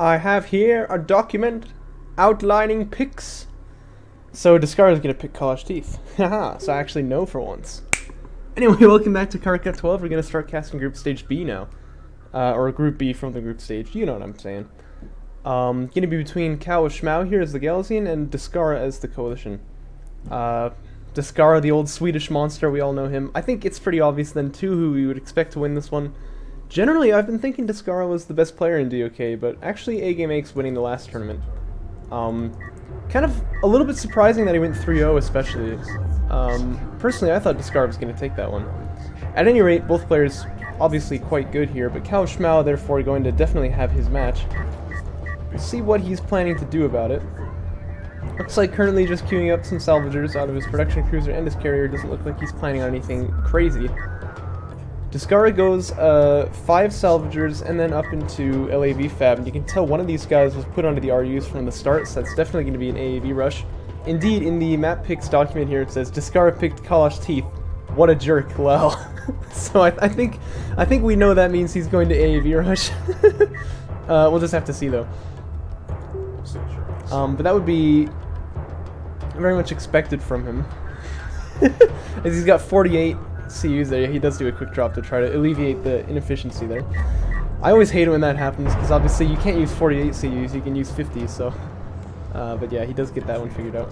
I have here a document outlining picks. So descara is going to pick College Teeth. Haha, so I actually know for once. Anyway, welcome back to Kharak Cup 12. We're going to start casting Groupstage B now. Or Group B from the group stage. You know what I'm saying. Going to be between cowofschmau here as the Galazine and descara as the Coalition. Descara, the old Swedish monster, we all know him. I think it's pretty obvious then too who we would expect to win this one. Generally, I've been thinking descara was the best player in DOK, but actually A-Game8's winning the last tournament. Kind of a little bit surprising that he went 3-0 especially. Personally, I thought descara was going to take that one. At any rate, both players obviously quite good here, but cowofschmau therefore going to definitely have his match. We'll see what he's planning to do about it. Looks like currently just queuing up some salvagers out of his production cruiser and his carrier. Doesn't look like he's planning on anything crazy. Descara goes 5 salvagers and then up into LAV fab, and you can tell one of these guys was put onto the RUs from the start, so that's definitely going to be an AAV rush. Indeed, in the map picks document here it says descara picked College Teeth. What a jerk, lol. So I think we know that means he's going to AAV rush. We'll just have to see though. But that would be very much expected from him. As he's got 48 CUs there, he does do a quick drop to try to alleviate the inefficiency there. I always hate it when that happens, because obviously you can't use 48 CUs, you can use 50, so... but yeah, he does get that one figured out.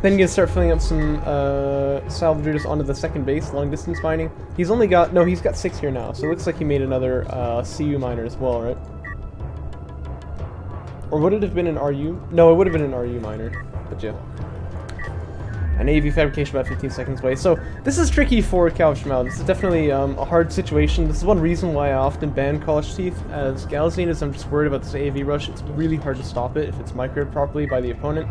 Then he's gonna start filling up some salvagers onto the second base, long distance mining. He's only got, no, he's got 6 here now, so it looks like he made another CU miner as well, right? Or would it have been an RU? No, it would have been an RU miner, but yeah. An AV fabrication about 15 seconds away. So this is tricky for cowofschmau. This is definitely a hard situation. This is one reason why I often ban College Teeth as Galazine, is I'm just worried about this AV rush. It's really hard to stop it if it's microed properly by the opponent.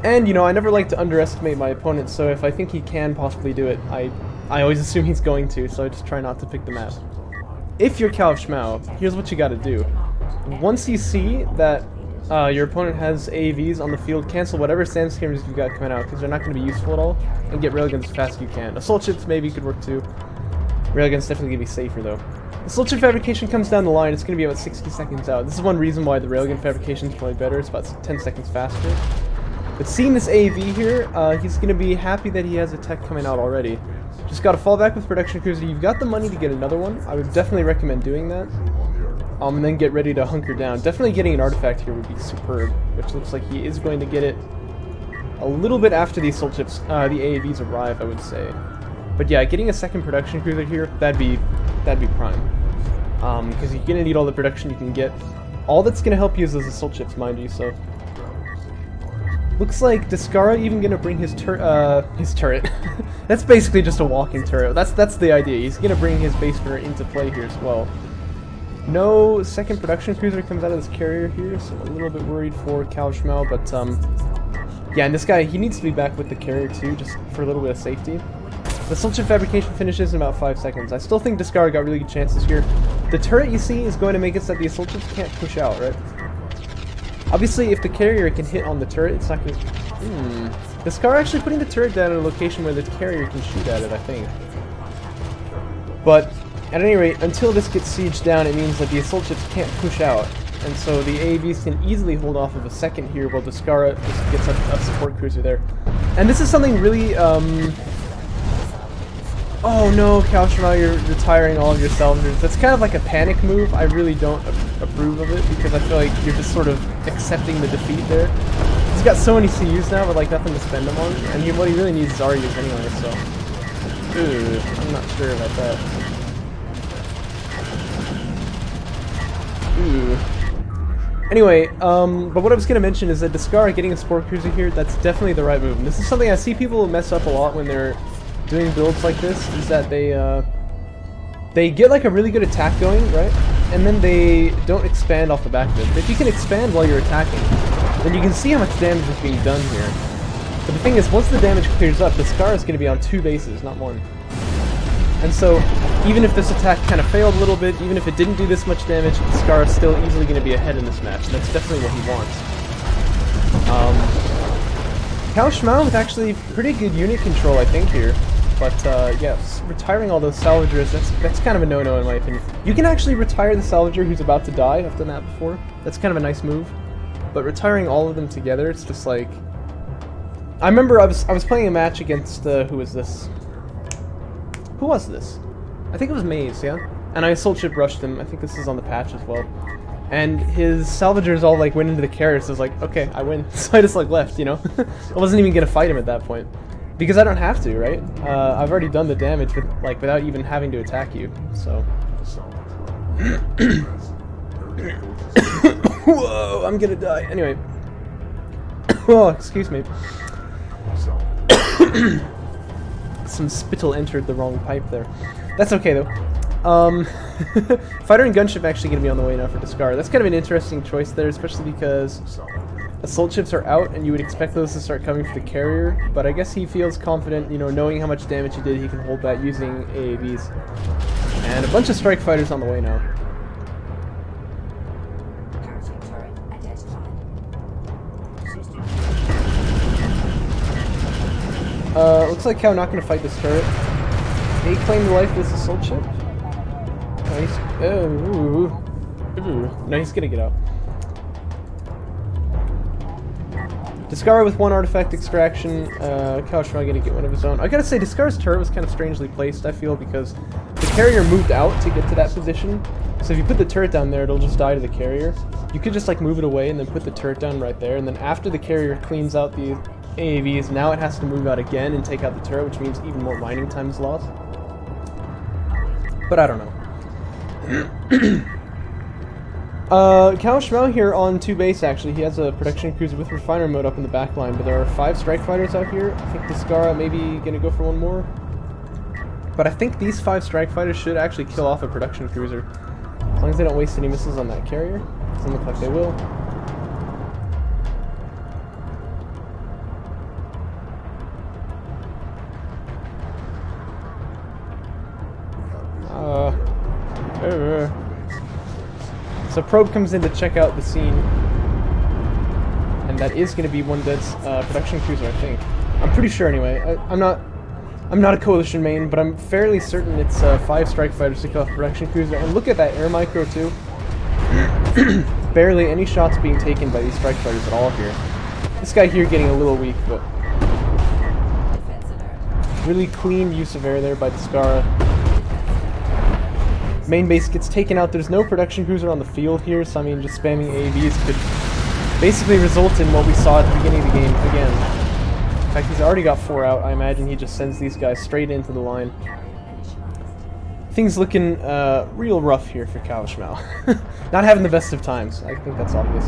And, you know, I never like to underestimate my opponent, so if I think he can possibly do it, I always assume he's going to, so I just try not to pick the map. If you're cowofschmau, here's what you gotta do. Once you see that your opponent has AAVs on the field, cancel whatever sandscammers you've got coming out, because they're not going to be useful at all, and get railguns as fast as you can. Assault ships maybe could work too. Railguns definitely going to be safer though. Assault ship fabrication comes down the line, it's going to be about 60 seconds out. This is one reason why the railgun fabrication is probably better, it's about 10 seconds faster. But seeing this AAV here, he's going to be happy that he has a tech coming out already. Just got to fall back with production cruiser. You've got the money to get another one. I would definitely recommend doing that. And then get ready to hunker down. Definitely getting an artifact here would be superb, which looks like he is going to get it a little bit after the assault ships, the AAVs arrive, I would say. But yeah, getting a second production cruiser here, that'd be prime. Because you're gonna need all the production you can get. All that's gonna help you is those assault ships, mind you. So looks like descara even gonna bring his turret. That's basically just a walking turret. That's the idea. He's gonna bring his base turret into play here as well. No second production cruiser comes out of this carrier here, so I'm a little bit worried for cowofschmau, but yeah, and this guy, he needs to be back with the carrier too, just for a little bit of safety. The assault ship fabrication finishes in about 5 seconds. I still think descara got really good chances here. The turret, you see, is going to make it so that the assault ships can't push out, right? Obviously, if the carrier can hit on the turret, it's not going to... Descara actually putting the turret down in a location where the carrier can shoot at it, I think. But at any rate, until this gets sieged down, it means that the assault ships can't push out, and so the AAVs can easily hold off of a second here while descara just gets a support cruiser there. And this is something really, oh no, cowofschmau, you're retiring all of your salvagers. That's kind of like a panic move. I really don't approve of it, because I feel like you're just sort of accepting the defeat there. He's got so many CUs now, but like nothing to spend them on, and what he really needs is RUs anyway, so... Ooh, I'm not sure about that. Ooh. Anyway, but what I was going to mention is that descara getting a sport cruiser here, that's definitely the right move. And this is something I see people mess up a lot when they're doing builds like this, is that they get like a really good attack going, right? And then they don't expand off the back of it. But if you can expand while you're attacking, then you can see how much damage is being done here. But the thing is, once the damage clears up, descara is going to be on 2 bases, not 1. And so, even if this attack kind of failed a little bit, even if it didn't do this much damage, descara is still easily going to be ahead in this match, and that's definitely what he wants. cowofschmau with actually pretty good unit control, I think, here. But yes, retiring all those salvagers, that's kind of a no-no in my opinion. You can actually retire the salvager who's about to die. I've done that before. That's kind of a nice move. But retiring all of them together, it's just like... I remember I was playing a match against, who was this? Who was this? I think it was Maze, yeah? And I assault ship rushed him. I think this is on the patch as well. And his salvagers all like went into the carrier, so I was like, okay, I win. So I just like left, you know? I wasn't even gonna fight him at that point. Because I don't have to, right? I've already done the damage with, like, without even having to attack you, so... Whoa, I'm gonna die. Anyway. Oh, excuse me. Some spittle entered the wrong pipe there. That's okay, though. Fighter and gunship actually gonna be on the way now for descara. That's kind of an interesting choice there, especially because assault ships are out and you would expect those to start coming for the carrier, but I guess he feels confident, you know, knowing how much damage he did, he can hold that using AAVs. And a bunch of strike fighters on the way now. Looks like Cow not gonna fight this turret. He claimed the life of this assault ship. Nice. No, he's gonna get out. Descara with one artifact extraction. cowofschmau gonna get one of his own. I gotta say, Descara's turret was kind of strangely placed, I feel, because the carrier moved out to get to that position. So if you put the turret down there, it'll just die to the carrier. You could just like move it away and then put the turret down right there, and then after the carrier cleans out the AAVs, now it has to move out again and take out the turret, which means even more mining time is lost. But I don't know. cowofschmau here on 2 base actually. He has a production cruiser with refiner mode up in the back line, but there are 5 strike fighters out here. I think descara maybe gonna go for one more. But I think these 5 strike fighters should actually kill off a production cruiser. As long as they don't waste any missiles on that carrier. Doesn't look like they will. So probe comes in to check out the scene, and that is going to be one dead production cruiser, I think. I'm pretty sure anyway. I'm not a coalition main, but I'm fairly certain it's 5 strike fighters to kill off production cruiser. And look at that air micro too. Barely any shots being taken by these strike fighters at all here. This guy here getting a little weak, but really clean use of air there by descara. Main base gets taken out. There's no production cruiser on the field here, so I mean, just spamming AAVs could basically result in what we saw at the beginning of the game again. In fact, he's already got 4 out. I imagine he just sends these guys straight into the line. Things looking real rough here for cowofschmau. Not having the best of times. I think that's obvious.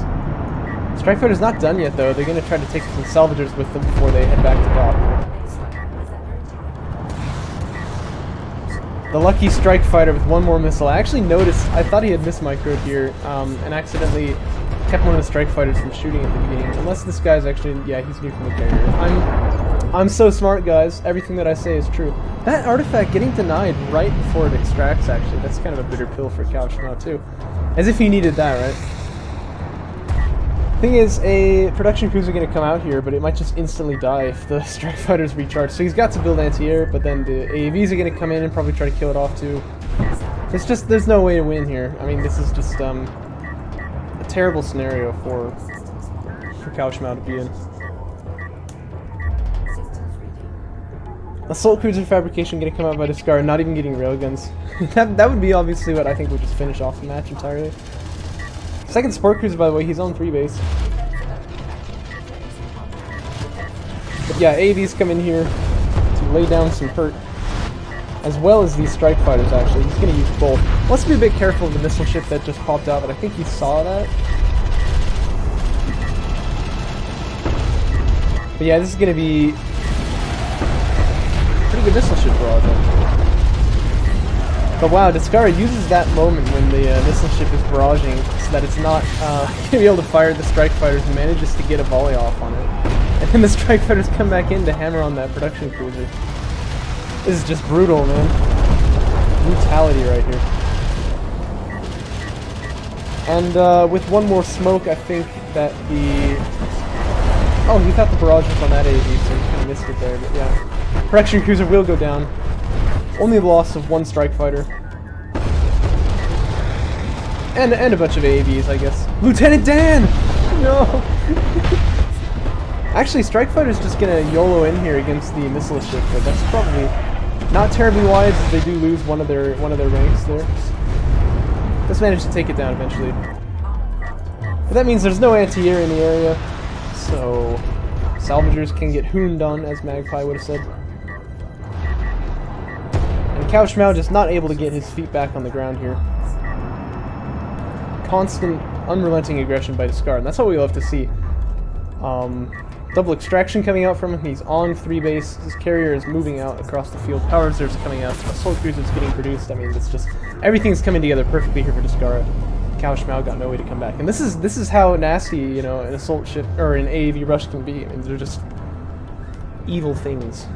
Strike fighter's not done yet, though. They're going to try to take some salvagers with them before they head back to dock. The lucky strike fighter with 1 more missile. I actually noticed, I thought he had mismicroed here, and accidentally kept one of the strike fighters from shooting at the beginning. Unless this guy's actually, yeah, he's new from the carrier. I'm so smart, guys. Everything that I say is true. That artifact getting denied right before it extracts, actually. That's kind of a bitter pill for cowofschmau, too. As if he needed that, right? Thing is, a production cruiser going to come out here, but it might just instantly die if the strike fighters recharge. So he's got to build anti-air, but then the AAVs are going to come in and probably try to kill it off too. It's just, there's no way to win here. I mean, this is just a terrible scenario for cowofschmau to be in. Assault cruiser fabrication going to come out by descara, not even getting railguns. that would be obviously what I think would just finish off the match entirely. Second support cruiser, by the way, he's on 3 base. But yeah, AAVs come in here to lay down some hurt, as well as these strike fighters, actually. He's going to use both. Let's be a bit careful of the missile ship that just popped out, but I think he saw that. But yeah, this is going to be a pretty good missile ship barrage, actually. But wow, descara uses that moment when the missile ship is barraging so that it's not going to be able to fire the strike fighters, and manages to get a volley off on it. And then the strike fighters come back in to hammer on that production cruiser. This is just brutal, man. Brutality right here. And with 1 more smoke, I think that the... Oh, he thought the barrage was on that AV, so he kind of missed it there, but yeah. Production cruiser will go down. Only the loss of one strike fighter. And a bunch of AAVs, I guess. Lieutenant Dan! No! Actually, strike fighter's just gonna YOLO in here against the missile ship, but that's probably not terribly wise as they do lose one of their ranks there. Just managed to take it down eventually. But that means there's no anti-air in the area, so salvagers can get hooned on, as Magpie would have said. And cowofschmau just not able to get his feet back on the ground here. Constant, unrelenting aggression by descara, and that's what we love to see. Double extraction coming out from him. He's on 3 base. His carrier is moving out across the field. Power reserves coming out. Assault cruisers getting produced. I mean, it's just everything's coming together perfectly here for descara. cowofschmau got no way to come back, and this is how nasty, you know, an assault ship or an AAV rush can be. I mean, they're just evil things.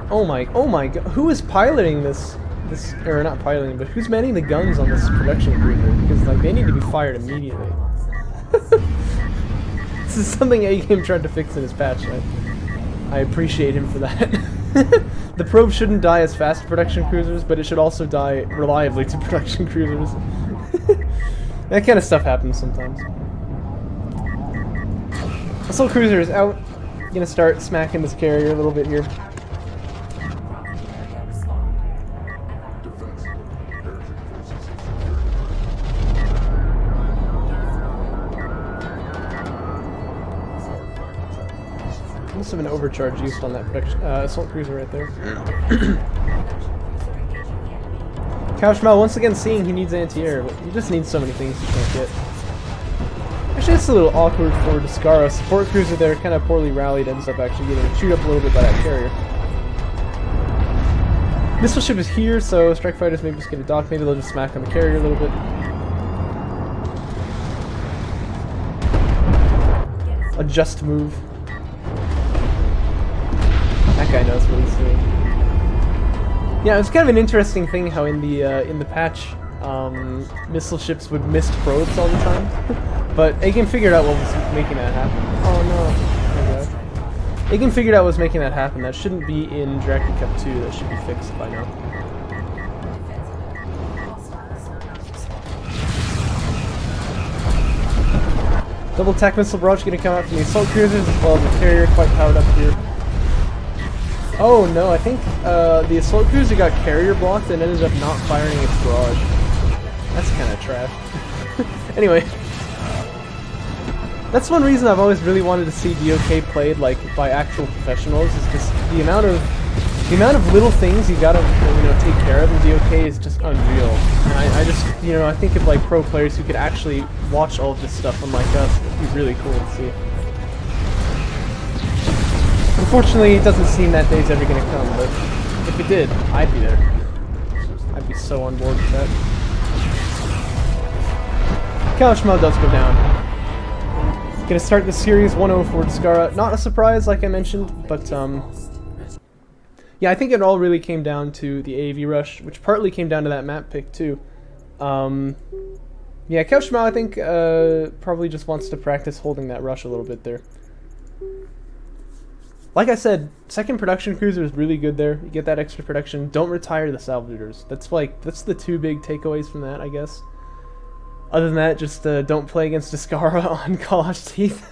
Oh my god, who is piloting this, or not piloting, but who's manning the guns on this production cruiser? Because, like, they need to be fired immediately. This is something A-Game tried to fix in his patch. I appreciate him for that. The probe shouldn't die as fast to production cruisers, but it should also die reliably to production cruisers. That kind of stuff happens sometimes. Assault cruiser is out. Gonna start smacking this carrier a little bit here. Must have been overcharge used on that production, assault cruiser right there. cowofschmau once again seeing he needs anti-air, but he just needs so many things he can't get. Actually, it's a little awkward for descara. Support cruiser there, kind of poorly rallied, ends up actually getting chewed up a little bit by that carrier. Missile ship is here, so strike fighters maybe just get a dock. Maybe they'll just smack on the carrier a little bit. A just move. That guy knows what he's doing. Yeah, it's kind of an interesting thing how in the patch, missile ships would miss probes all the time. But A-Game figured out what was making that happen. Oh no. Okay. A-Game figured out what was making that happen. That shouldn't be in Kharak Cup 2. That should be fixed by now. Double attack missile barrage going to come out from the assault cruisers as well as the carrier, quite powered up here. Oh no, I think the assault cruiser got carrier blocked and ended up not firing its barrage. That's kind of trash. Anyway. That's one reason I've always really wanted to see DOK played like by actual professionals, is just the amount of little things you gotta, you know, take care of in DOK is just unreal. And I just, you know, I think of like pro players who could actually watch all of this stuff, unlike us. It'd be really cool to see. Unfortunately, it doesn't seem that day's ever gonna come, but if it did, I'd be there. I'd be so on board with that. cowofschmau does go down. Gonna start the series 1-0 for descara. Not a surprise, like I mentioned, but yeah, I think it all really came down to the AAV rush, which partly came down to that map pick too. Yeah, cowofschmau, I think, probably just wants to practice holding that rush a little bit there. Like I said, second production cruiser is really good there. You get that extra production. Don't retire the salvagers. That's the two big takeaways from that, I guess. Other than that, just don't play against descara on Collage Teeth.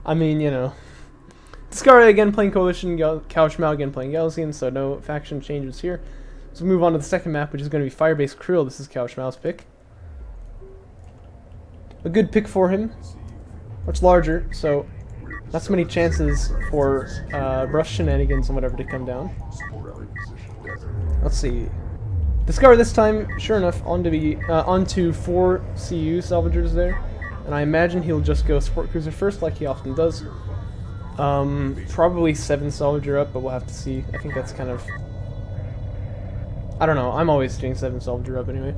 I mean, you know. Descara again playing Coalition, cowofschmau again playing Gaussian, so no faction changes here. So we move on to the second map, which is going to be Firebase Krill. This is cowofschmau's pick. A good pick for him. Much larger, so not so many chances for brush shenanigans and whatever to come down. Let's see. Descara this time, sure enough, onto 4 CU salvagers there, and I imagine he'll just go support cruiser first, like he often does. Probably 7 salvager up, but we'll have to see. I think that's kind of, I don't know. I'm always doing 7 salvager up anyway.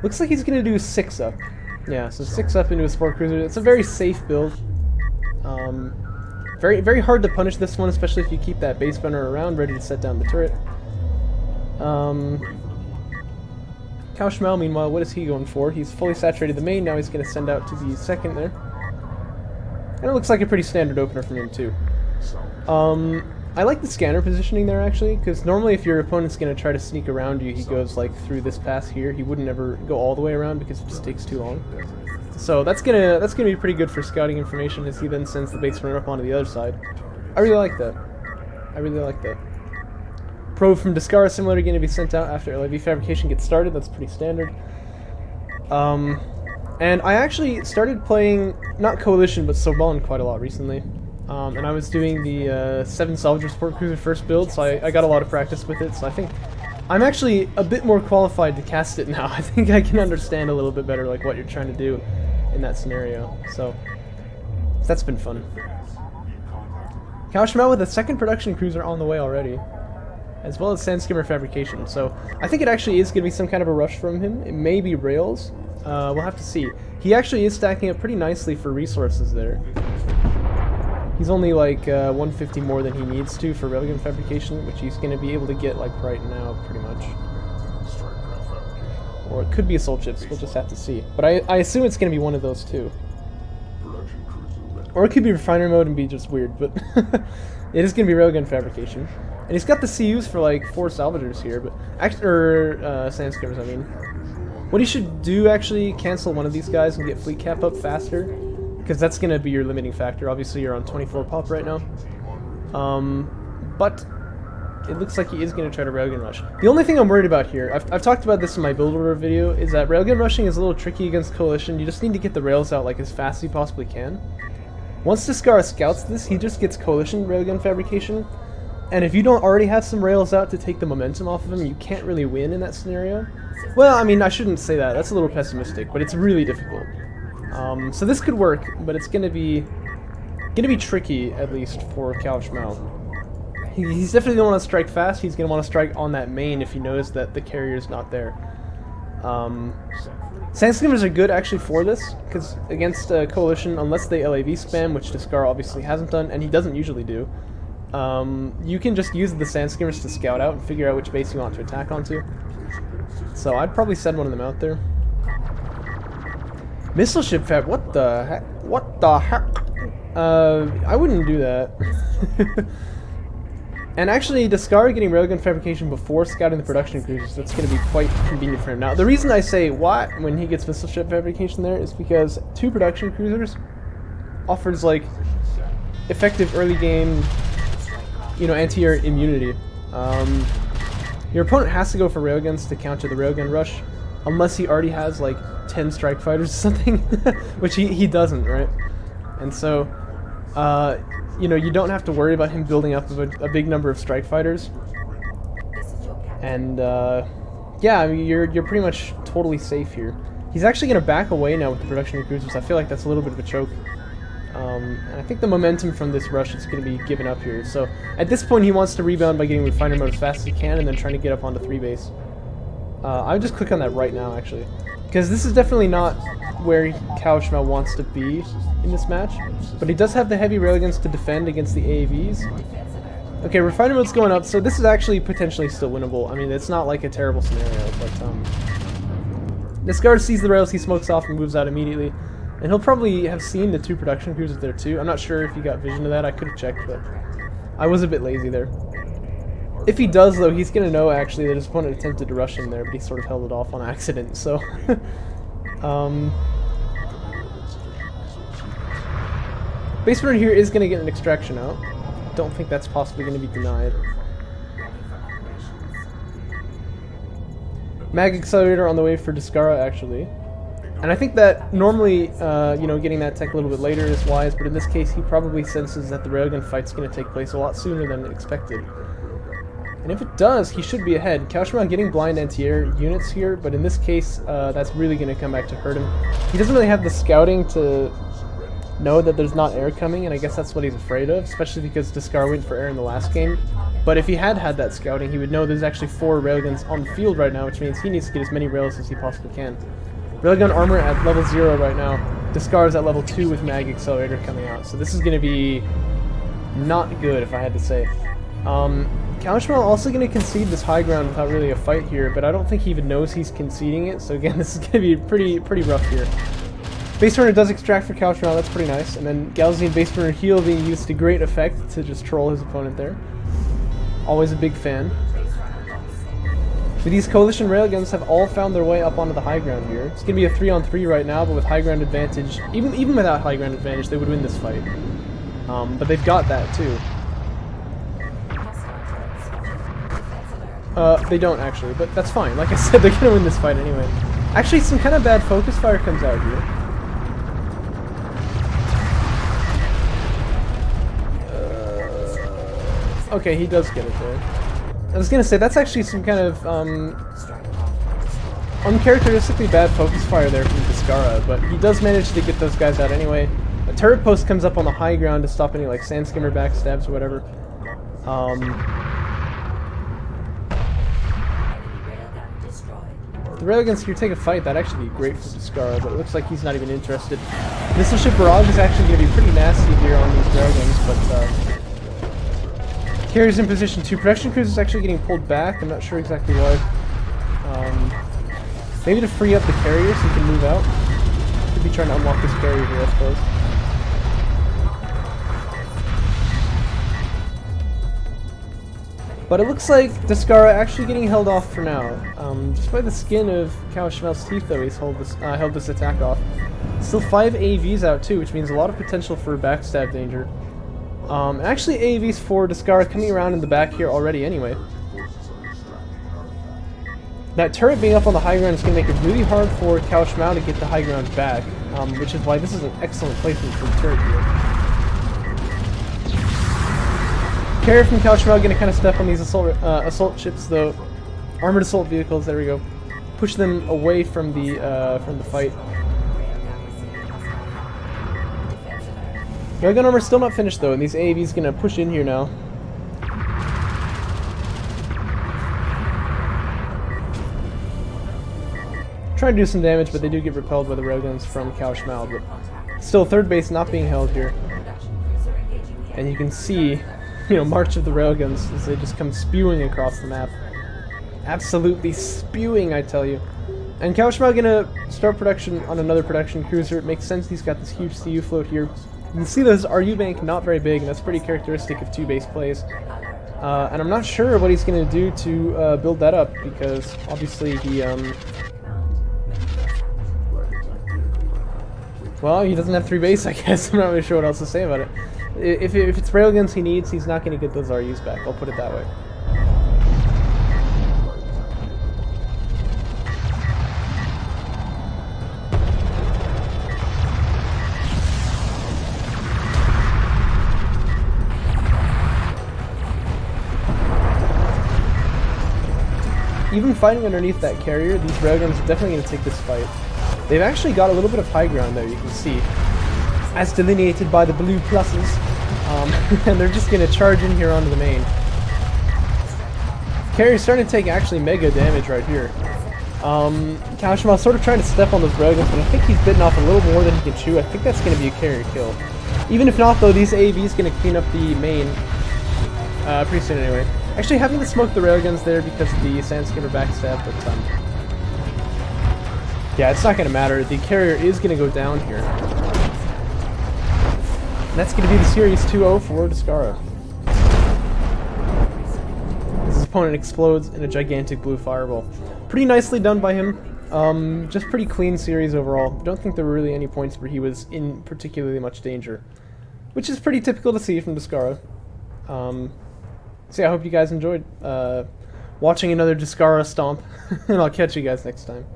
Looks like he's gonna do 6 up. Yeah, so 6 up into a support cruiser. It's a very safe build. Very hard to punish this one, especially if you keep that base runner around, ready to set down the turret. cowofschmau, meanwhile, what is he going for? He's fully saturated the main, now he's going to send out to the second there. And it looks like a pretty standard opener from him, too. I like the scanner positioning there, actually, because normally if your opponent's going to try to sneak around you, he goes, like, through this pass here. He wouldn't ever go all the way around because it just takes too long. So that's gonna be pretty good for scouting information as he then sends the base runner up onto the other side. I really like that. I really like that. Probe from Descara Simulator going to be sent out after LAV fabrication gets started. That's pretty standard. And I actually started playing, not Coalition, but Soban quite a lot recently. And I was doing the 7 Salvager Sport Cruiser first build, so I got a lot of practice with it, so I think I'm actually a bit more qualified to cast it now. I think I can understand a little bit better like what you're trying to do in that scenario, so that's been fun. cowofschmau with a second production cruiser on the way already, as well as Sandskimmer fabrication, so I think it actually is going to be some kind of a rush from him. It may be rails, we'll have to see. He actually is stacking up pretty nicely for resources there. He's only like 150 more than he needs to for railgun fabrication, which he's going to be able to get like right now, pretty much. Or it could be assault ships, we'll just have to see. But I assume it's going to be one of those two. Or it could be refiner mode and be just weird, but it is going to be railgun fabrication. And he's got the CUs for like 4 salvagers here, but Sandskimmers, I mean. What he should do, actually, cancel one of these guys and get fleet cap up faster, because that's going to be your limiting factor. Obviously, you're on 24 pop right now. But it looks like he is going to try to railgun rush. The only thing I'm worried about here, I've talked about this in my build order video, is that railgun rushing is a little tricky against Coalition. You just need to get the rails out like as fast as you possibly can. Once Descara scouts this, he just gets Coalition railgun fabrication. And if you don't already have some rails out to take the momentum off of him, you can't really win in that scenario. Well, I mean, I shouldn't say that. That's a little pessimistic, but it's really difficult. So this could work, but it's gonna be tricky, at least for cowofschmau. He's definitely gonna want to strike fast. He's gonna want to strike on that main if he knows that the carrier's not there. Sandskimmers are good actually for this, because against Coalition, unless they LAV spam, which Descara obviously hasn't done, and he doesn't usually do, you can just use the Sandskimmers to scout out and figure out which base you want to attack onto. So I'd probably send one of them out there. Missile ship fab, what the heck? What the heck? I wouldn't do that. And actually, Descara getting railgun fabrication before scouting the production cruisers, that's going to be quite convenient for him. Now, the reason I say what when he gets missile ship fabrication there is because 2 production cruisers offers, like, effective early game, you know, anti-air immunity. Your opponent has to go for railguns to counter the railgun rush, unless he already has, like, 10 strike fighters or something, which he doesn't, right? And so, you know, you don't have to worry about him building up a big number of strike fighters. And, yeah, I mean, you're pretty much totally safe here. He's actually going to back away now with the production cruisers. I feel like that's a little bit of a choke. And I think the momentum from this rush is going to be given up here. So, at this point, he wants to rebound by getting refiner mode as fast as he can and then trying to get up onto 3 base. I would just click on that right now, actually. Because this is definitely not where cowofschmau wants to be in this match. But he does have the heavy railguns to defend against the AAVs. Okay, refiner mode's going up, so this is actually potentially still winnable. I mean, it's not like a terrible scenario, but Descara sees the rails, he smokes off and moves out immediately. And he'll probably have seen the 2 production cruisers there too. I'm not sure if he got vision of that, I could have checked, but I was a bit lazy there. If he does, though, he's going to know, actually, that his opponent attempted to rush him there, but he sort of held it off on accident, so... Base runner here is going to get an extraction out. Don't think that's possibly going to be denied. Mag accelerator on the way for Descara, actually. And I think that normally, you know, getting that tech a little bit later is wise, but in this case, he probably senses that the railgun fight's going to take place a lot sooner than expected. And if it does, he should be ahead. cowofschmau getting blind anti-air units here, but in this case, that's really going to come back to hurt him. He doesn't really have the scouting to know that there's not air coming, and I guess that's what he's afraid of, especially because Descara went for air in the last game. But if he had that scouting, he would know there's actually 4 railguns on the field right now, which means he needs to get as many rails as he possibly can. Railgun armor at level 0 right now. Descara's at level 2 with mag accelerator coming out, so this is going to be Not good, if I had to say. cowofschmau also going to concede this high ground without really a fight here, but I don't think he even knows he's conceding it, so again, this is going to be pretty rough here. Base runner does extract for cowofschmau, that's pretty nice, and then Gaussian base runner heal being used to great effect to just troll his opponent there. Always a big fan. But these coalition railguns have all found their way up onto the high ground here. It's going to be a 3-on-3 right now, but with high ground advantage, even without high ground advantage, they would win this fight. But they've got that too. They don't actually, but that's fine. Like I said, they're going to win this fight anyway. Actually, some kind of bad focus fire comes out here. Okay, he does get it there. I was gonna say, that's actually some kind of, uncharacteristically bad focus fire there from Descara, but he does manage to get those guys out anyway. A turret post comes up on the high ground to stop any, like, sand skimmer backstabs or whatever. The railguns here take a fight, that'd actually be great for Descara, but it looks like he's not even interested. Missile ship barrage is actually gonna be pretty nasty here on these railguns, but, carrier's in position 2. Production cruiser is actually getting pulled back. I'm not sure exactly why. Maybe to free up the carrier so he can move out. Could be trying to unlock this carrier here, I suppose. But it looks like Descara actually getting held off for now. Just by the skin of cowofschmau's teeth, though, he's held this attack off. Still 5 AVs out too, which means a lot of potential for backstab danger. Actually, AAVs for Descara coming around in the back here already anyway. That turret being up on the high ground is going to make it really hard for cowofschmau to get the high ground back, which is why this is an excellent placement for the turret here. Carrier from cowofschmau going to kind of step on these assault ships, though. Armored assault vehicles, there we go. Push them away from the fight. Railgun armor's still not finished though, and these AAVs gonna push in here now. Trying to do some damage, but they do get repelled by the railguns from cowofschmau, but still third base not being held here. And you can see, march of the railguns as they just come spewing across the map. Absolutely spewing, I tell you. And cowofschmau gonna start production on another production cruiser. It makes sense, he's got this huge CU float here. You can see this RU bank not very big, and that's pretty characteristic of 2 base plays. And I'm not sure what he's going to do to build that up, because obviously he, well, he doesn't have 3 base, I guess. I'm not really sure what else to say about it. If it's railguns he needs, he's not going to get those RUs back, I'll put it that way. Even fighting underneath that carrier, these railguns are definitely going to take this fight. They've actually got a little bit of high ground there, you can see, as delineated by the blue pluses, and they're just going to charge in here onto the main. Carrier's starting to take actually mega damage right here. cowofschmau sort of trying to step on those railguns, but I think he's bitten off a little more than he can chew. I think that's going to be a carrier kill. Even if not, though, these AVs going to clean up the main pretty soon anyway. Actually, having to smoke the railguns there because of the sand skimmer backstab, but yeah, it's not going to matter. The carrier is going to go down here. And that's going to be the Series 2-0 for Descara. His opponent explodes in a gigantic blue fireball. Pretty nicely done by him. Just pretty clean series overall. Don't think there were really any points where he was in particularly much danger, which is pretty typical to see from Descara. So yeah, I hope you guys enjoyed watching another Descara stomp, and I'll catch you guys next time.